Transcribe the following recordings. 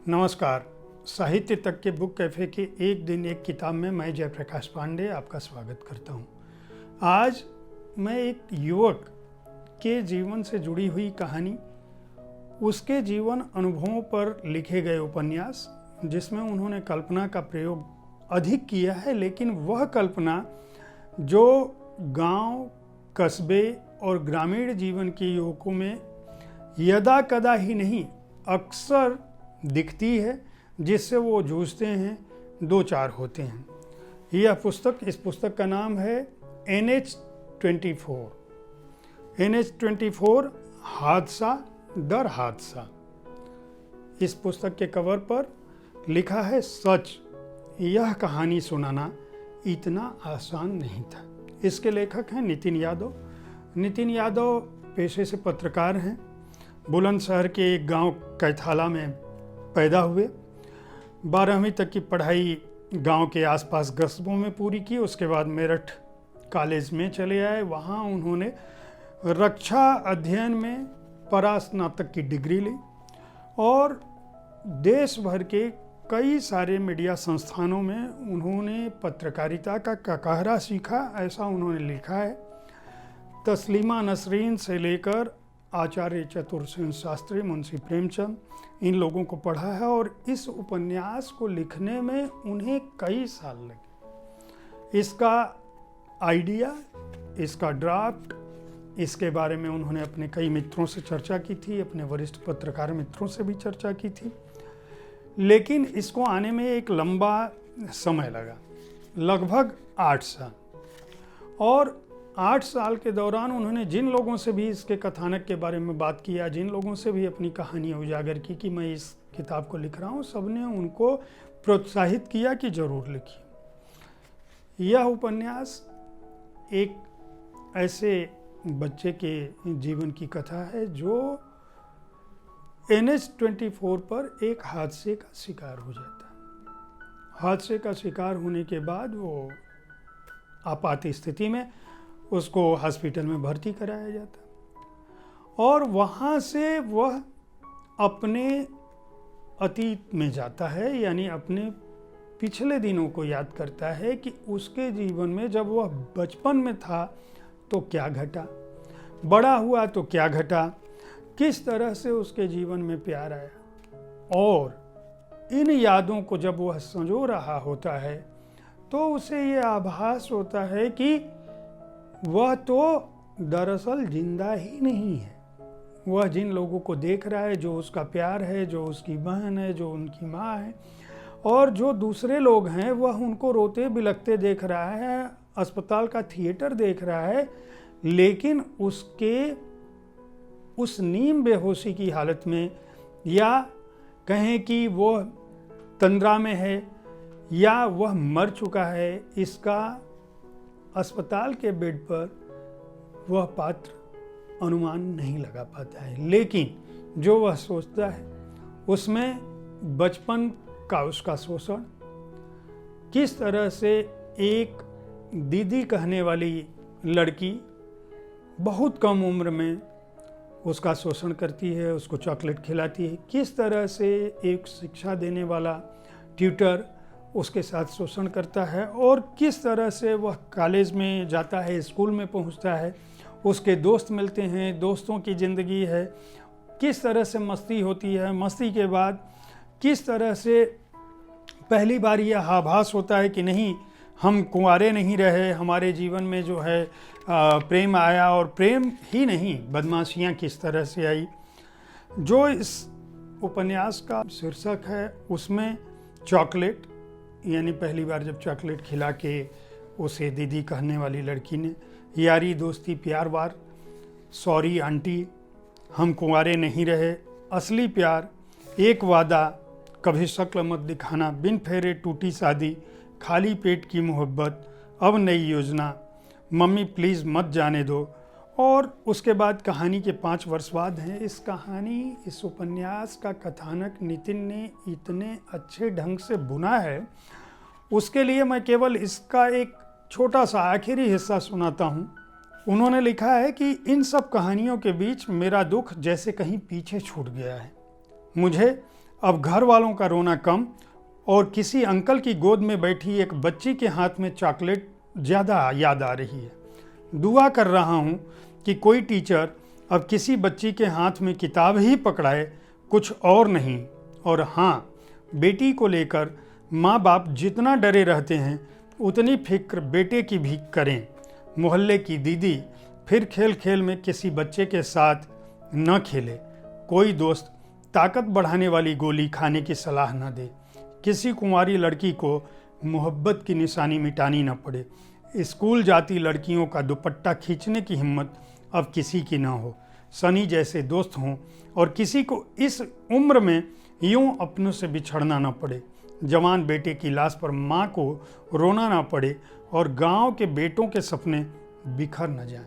नमस्कार। साहित्य तक के बुक कैफ़े के एक दिन एक किताब में मैं जयप्रकाश पांडे आपका स्वागत करता हूँ। आज मैं एक युवक के जीवन से जुड़ी हुई कहानी, उसके जीवन अनुभवों पर लिखे गए उपन्यास, जिसमें उन्होंने कल्पना का प्रयोग अधिक किया है, लेकिन वह कल्पना जो गांव, कस्बे और ग्रामीण जीवन के युवकों में यदा कदा ही नहीं अक्सर दिखती है, जिससे वो जूझते हैं, दो चार होते हैं। इस पुस्तक का नाम है NH24। NH24 हादसा दर हादसा। इस पुस्तक के कवर पर लिखा है, सच यह कहानी सुनाना इतना आसान नहीं था। इसके लेखक हैं नितिन यादव। नितिन यादव पेशे से पत्रकार हैं। बुलंदशहर के एक गांव कैथाला में पैदा हुए। 12वीं तक की पढ़ाई गांव के आसपास कस्बों में पूरी की। उसके बाद मेरठ कॉलेज में चले आए। वहां उन्होंने रक्षा अध्ययन में परास्नातक की डिग्री ली और देश भर के कई सारे मीडिया संस्थानों में उन्होंने पत्रकारिता का ककहरा सीखा, ऐसा उन्होंने लिखा है। तस्लीमा नसरीन से लेकर आचार्य चतुरसेन शास्त्री, मुंशी प्रेमचंद, इन लोगों को पढ़ा है और इस उपन्यास को लिखने में उन्हें कई साल लगे। इसका आइडिया, इसका ड्राफ्ट, इसके बारे में उन्होंने अपने कई मित्रों से चर्चा की थी, अपने वरिष्ठ पत्रकार मित्रों से भी चर्चा की थी, लेकिन इसको आने में एक लंबा समय लगा, लगभग 8 साल। और 8 साल के दौरान उन्होंने जिन लोगों से भी इसके कथानक के बारे में बात किया, जिन लोगों से भी अपनी कहानी उजागर की कि मैं इस किताब को लिख रहा हूँ, सबने उनको प्रोत्साहित किया कि जरूर लिखिए। यह उपन्यास एक ऐसे बच्चे के जीवन की कथा है जो NH24 पर एक हादसे का शिकार हो जाता है। हादसे का शिकार होने के बाद वो आपात स्थिति में उसको हॉस्पिटल में भर्ती कराया जाता और वहाँ से वह अपने अतीत में जाता है, यानी अपने पिछले दिनों को याद करता है कि उसके जीवन में जब वह बचपन में था तो क्या घटा, बड़ा हुआ तो क्या घटा, किस तरह से उसके जीवन में प्यार आया। और इन यादों को जब वह संजो रहा होता है तो उसे ये आभास होता है कि वह तो दरअसल जिंदा ही नहीं है। वह जिन लोगों को देख रहा है, जो उसका प्यार है, जो उसकी बहन है, जो उनकी माँ है, और जो दूसरे लोग हैं, वह उनको रोते बिलखते देख रहा है, अस्पताल का थिएटर देख रहा है, लेकिन उसके उस नीम बेहोशी की हालत में, या कहें कि वह तंद्रा में है या वह मर चुका है, इसका अस्पताल के बेड पर वह पात्र अनुमान नहीं लगा पाता है। लेकिन जो वह सोचता है उसमें बचपन का उसका शोषण, किस तरह से एक दीदी कहने वाली लड़की बहुत कम उम्र में उसका शोषण करती है, उसको चॉकलेट खिलाती है, किस तरह से एक शिक्षा देने वाला ट्यूटर उसके साथ शोषण करता है, और किस तरह से वह कॉलेज में जाता है, स्कूल में पहुंचता है, उसके दोस्त मिलते हैं, दोस्तों की ज़िंदगी है, किस तरह से मस्ती होती है, मस्ती के बाद किस तरह से पहली बार यह आभास होता है कि नहीं, हम कुंवारे नहीं रहे, हमारे जीवन में जो है प्रेम आया, और प्रेम ही नहीं, बदमाशियाँ किस तरह से आई। जो इस उपन्यास का शीर्षक है उसमें चॉकलेट, यानी पहली बार जब चॉकलेट खिला के उसे दीदी कहने वाली लड़की ने, यारी दोस्ती प्यार वार, सॉरी आंटी, हम कुंवारे नहीं रहे, असली प्यार, एक वादा, कभी शक्ल मत दिखाना, बिन फेरे टूटी शादी, खाली पेट की मोहब्बत, अब नई योजना, मम्मी प्लीज़ मत जाने दो। और उसके बाद कहानी के 5 वर्ष बाद हैं। इस उपन्यास का कथानक नितिन ने इतने अच्छे ढंग से बुना है, उसके लिए मैं केवल इसका एक छोटा सा आखिरी हिस्सा सुनाता हूँ। उन्होंने लिखा है कि इन सब कहानियों के बीच मेरा दुख जैसे कहीं पीछे छूट गया है। मुझे अब घर वालों का रोना कम और किसी अंकल की गोद में बैठी एक बच्ची के हाथ में चॉकलेट ज़्यादा याद आ रही है। दुआ कर रहा हूँ कि कोई टीचर अब किसी बच्ची के हाथ में किताब ही पकड़ाए, कुछ और नहीं। और हाँ, बेटी को लेकर माँ बाप जितना डरे रहते हैं उतनी फिक्र बेटे की भी करें। मोहल्ले की दीदी फिर खेल खेल में किसी बच्चे के साथ न खेले। कोई दोस्त ताकत बढ़ाने वाली गोली खाने की सलाह न दे। किसी कुंवारी लड़की को मोहब्बत की निशानी मिटानी न पड़े। स्कूल जाती लड़कियों का दुपट्टा खींचने की हिम्मत अब किसी की न हो। सनी जैसे दोस्त हों और किसी को इस उम्र में यूं अपनों से बिछड़ना न पड़े। जवान बेटे की लाश पर माँ को रोना ना पड़े और गांव के बेटों के सपने बिखर न जाएं।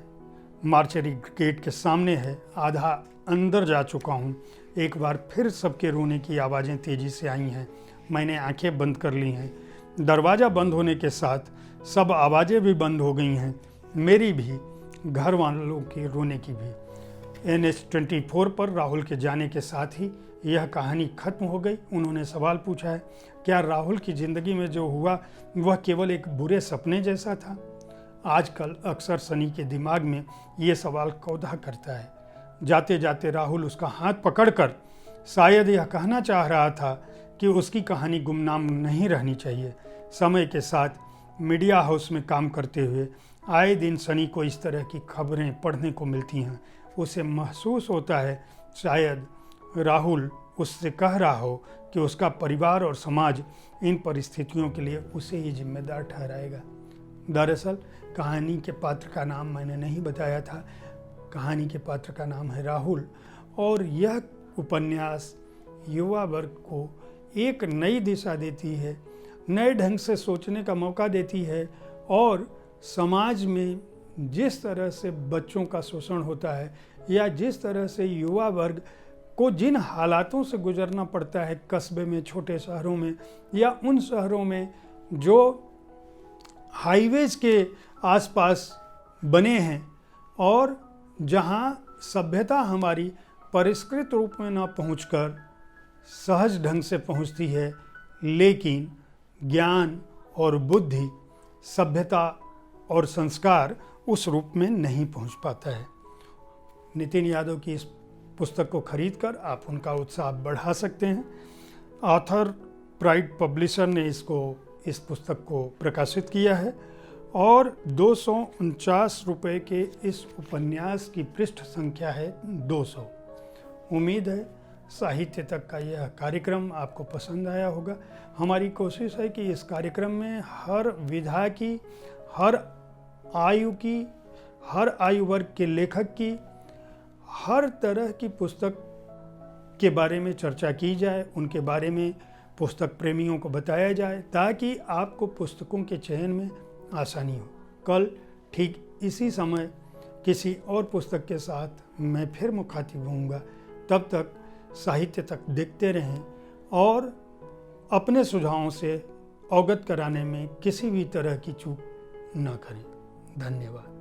मार्चरी गेट के सामने है, आधा अंदर जा चुका हूँ। एक बार फिर सबके रोने की आवाज़ें तेज़ी से आई हैं। मैंने आंखें बंद कर ली हैं। दरवाज़ा बंद होने के साथ सब आवाज़ें भी बंद हो गई हैं, मेरी भी, घर वालों के रोने की भी। NH24 पर राहुल के जाने के साथ ही यह कहानी खत्म हो गई। उन्होंने सवाल पूछा है, क्या राहुल की ज़िंदगी में जो हुआ वह केवल एक बुरे सपने जैसा था? आजकल अक्सर सनी के दिमाग में ये सवाल कौधा करता है। जाते जाते राहुल उसका हाथ पकड़कर शायद यह कहना चाह रहा था कि उसकी कहानी गुमनाम नहीं रहनी चाहिए। समय के साथ मीडिया हाउस में काम करते हुए आए दिन सनी को इस तरह की खबरें पढ़ने को मिलती हैं। उसे महसूस होता है शायद राहुल उससे कह रहा हो कि उसका परिवार और समाज इन परिस्थितियों के लिए उसे ही जिम्मेदार ठहराएगा। दरअसल कहानी के पात्र का नाम मैंने नहीं बताया था। कहानी के पात्र का नाम है राहुल और यह उपन्यास युवा वर्ग को एक नई दिशा देती है, नए ढंग से सोचने का मौका देती है और समाज में जिस तरह से बच्चों का शोषण होता है या जिस तरह से युवा वर्ग को जिन हालातों से गुजरना पड़ता है कस्बे में, छोटे शहरों में या उन शहरों में जो हाईवेज के आसपास बने हैं और जहां सभ्यता हमारी परिष्कृत रूप में ना पहुंचकर सहज ढंग से पहुंचती है, लेकिन ज्ञान और बुद्धि, सभ्यता और संस्कार उस रूप में नहीं पहुंच पाता है। नितिन यादव की इस पुस्तक को खरीदकर आप उनका उत्साह बढ़ा सकते हैं। ऑथर प्राइड पब्लिशर ने इस पुस्तक को प्रकाशित किया है और 249 रुपये के इस उपन्यास की पृष्ठ संख्या है 200। उम्मीद है साहित्य तक का यह कार्यक्रम आपको पसंद आया होगा। हमारी कोशिश है कि इस कार्यक्रम में हर विधा की, हर आयु की, हर आयु वर्ग के लेखक की, हर तरह की पुस्तक के बारे में चर्चा की जाए, उनके बारे में पुस्तक प्रेमियों को बताया जाए ताकि आपको पुस्तकों के चयन में आसानी हो। कल ठीक इसी समय किसी और पुस्तक के साथ मैं फिर मुखातिब होऊंगा। तब तक साहित्य तक देखते रहें और अपने सुझावों से अवगत कराने में किसी भी तरह की चूक न करें। धन्यवाद।